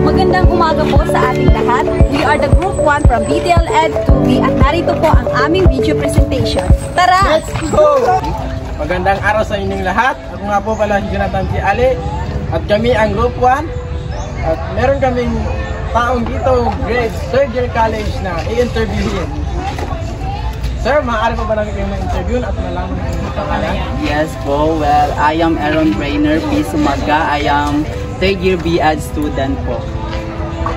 Magandang umaga po sa ating lahat. We are the Group 1 from BTL Ed 2B at narito po ang aming video presentation. Tara! Let's go! Magandang araw sa inyong lahat. Ako nga po pala si Jonathan C. Ali at kami ang Group 1 at meron kaming taong dito grade 3rd year college na i-interviewin. Sir, maaari pa ba namin kayong ma-interview at malaman ang pangalan? Yes po, well, I am Aaron Brainer P. Sumaga. I am 3rd year BAd student po.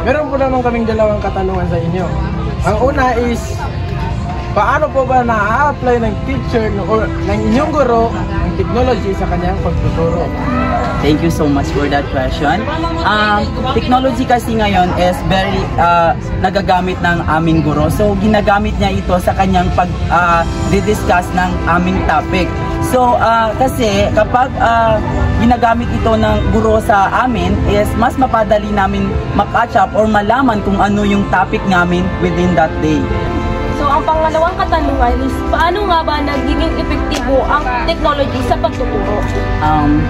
Meron po naman kaming dalawang katanungan sa inyo. Ang una is, paano po ba na-apply ng teacher or ng inyong guro ang technology sa kanyang pagtuturo? Thank you so much for that question. Technology kasi ngayon is very nagagamit ng aming guro. So, ginagamit niya ito sa kanyang pag-discuss ng aming topic. So, kasi kapag ginagamit ito ng guro sa amin is mas mapadali namin mag-catch up or malaman kung ano yung topic namin within that day. So, ang pangalawang katanungan is, paano nga ba nagiging epektibo ang technology sa pagtuturo?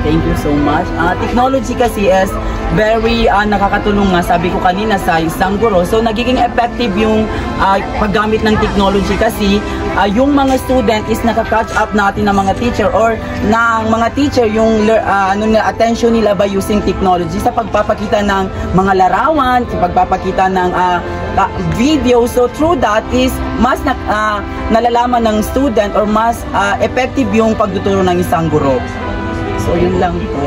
Thank you so much. Technology kasi is very nakakatulong nga, sabi ko kanina, sa isang guro. So, nagiging effective yung paggamit ng technology kasi yung mga student is nakaka-catch up natin ng mga teacher or ng mga teacher yung attention nila by using technology sa pagpapakita ng mga larawan, sa pagpapakita ng video. So, through that is mas nalalaman ng student or mas effective yung pagtuturo ng isang guro. So, yun lang po.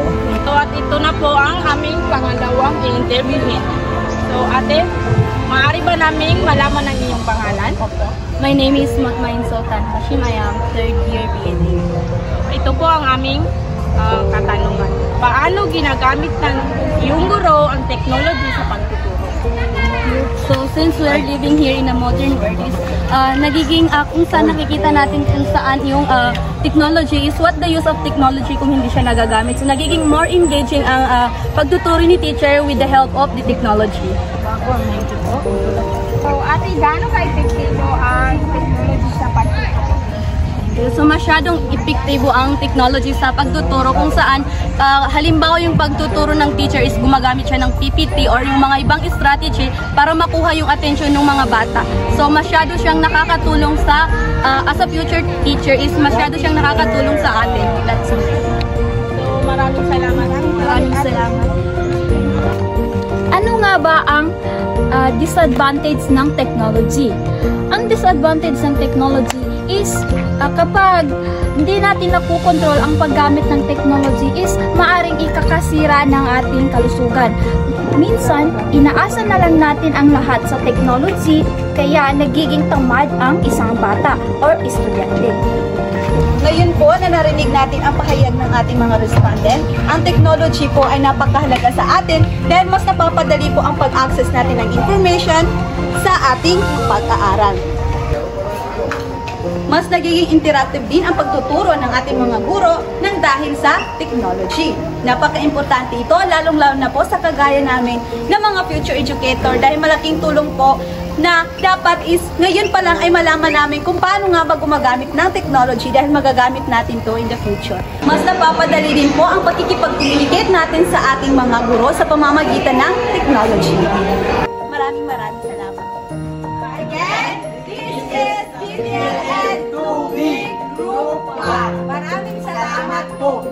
At ito na po ang aming pangalawang interviewin. So, ate, maaari ba naming malaman ang iyong pangalan? Opo. My name is Makmain Sultan Hashim. I am 3rd year BAd. Ito po ang aming katanungan. Paano ginagamit ng iyong guro ang technology sa pagtuturo? So, since we are living here in a modern world, is nagiging kung saan nakikita natin kung saan yung technology is what the use of technology kung hindi siya nagagamit. So, nagiging more engaging ang pagtuturo ni teacher with the help of the technology. So, ate, gaano ka-epektibo ang technology sa pagtuturo? So, masyadong epektibo ang technology sa pagtuturo kung saan halimbawa yung pagtuturo ng teacher is gumagamit siya ng PPT or yung mga ibang strategy para makuha yung attention ng mga bata. So, masyado siyang nakakatulong sa as a future teacher is masyado siyang nakakatulong sa atin. That's it. So, maraming salamat. Maraming salamat. Ano nga ba ang disadvantage ng technology? Ang disadvantage ng technology is kapag hindi natin nakukontrol ang paggamit ng technology is maaring ikakasira ng ating kalusugan. Minsan, inaasa na lang natin ang lahat sa technology kaya nagiging tamad ang isang bata or estudyante. Ngayon po na narinig natin ang pahayag ng ating mga respondent, ang technology po ay napakahalaga sa atin dahil mas napapadali po ang pag-access natin ng information sa ating pag-aaral. Mas nagiging interactive din ang pagtuturo ng ating mga guro ng dahil sa technology. Napaka-importante ito, lalong-lalo na po sa kagaya namin ng mga future educator dahil malaking tulong po na dapat is ngayon pa lang ay malaman namin kung paano nga ba gumagamit ng technology dahil magagamit natin to in the future. Mas napapadali din po ang pagkikipag-communicate natin sa ating mga guro sa pamamagitan ng technology. Maraming salamat. Again, this is BTL 2B Group 1. Maraming salamat po.